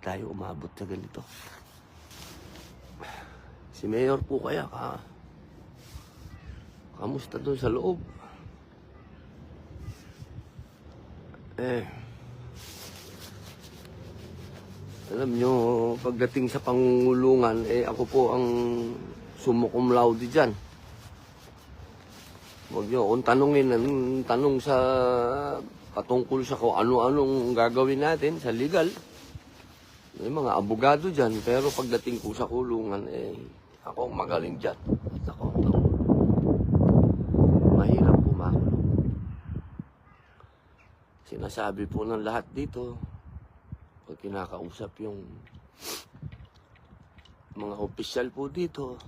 tayo umabot sa ganito? Si Mayor po kaya kamusta doon sa loob? Alam nyo, pagdating sa pangungulungan, ako po ang summa cum laude dyan. Huwag nyo akong tanungin, tanong sa patungkol sa kung ano-anong gagawin natin sa legal. May mga abogado dyan, pero pagdating ko sa kulungan, ako ang magaling dyan. At ako mahirap pumakulong. Sinasabi po ng lahat dito, pag kinakausap yung mga opisyal po dito,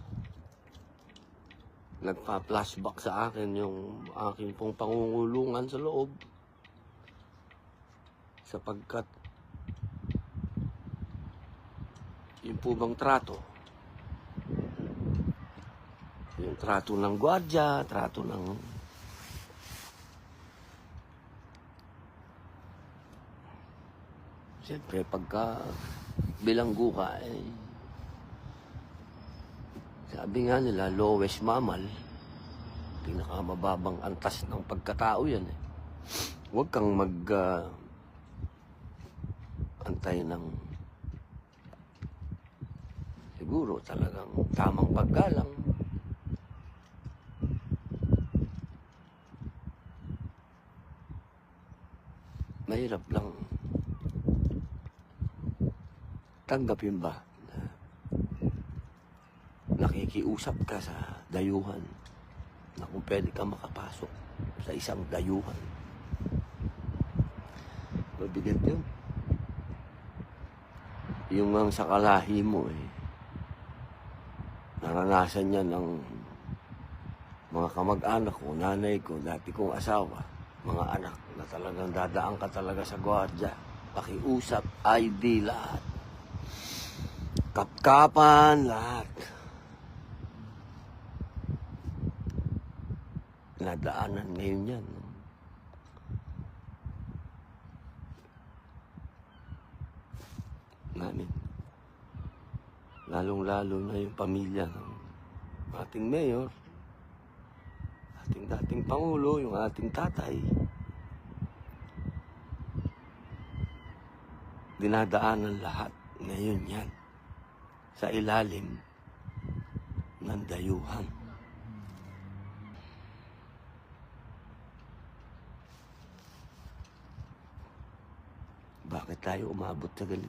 nagpa-flashback sa akin yung aking pong pangungulungan sa loob. Sapagkat yung po bang trato, yung trato ng gwardiya, trato ng siyempre pagka bilanggo ka, sabi nga nila, lowest mammal, pinakamababang antas ng pagkatao yan. Huwag kang antay ng siguro talagang tamang paggalang. Mahirap lang tanggapin ba na nakikiusap ka sa dayuhan na kung pwede ka makapasok sa isang dayuhan. Mabigat yun. Yung ang sa kalahi mo, naranasan niya ng mga kamag-anak ko, nanay ko, dati kong asawa, mga anak na talagang dadaan ka talaga sa gwardiya. Pakiusap, ID, lahat. Kapkapan, lahat. Nadaanan ngayon yan. Namin. Lalong-lalo na yung pamilya ng ating mayor, ating dating pangulo, yung ating tatay. Dinadaanan lahat ngayon yan sa ilalim ng dayuhan. Bakit tayo umabot sa ganito?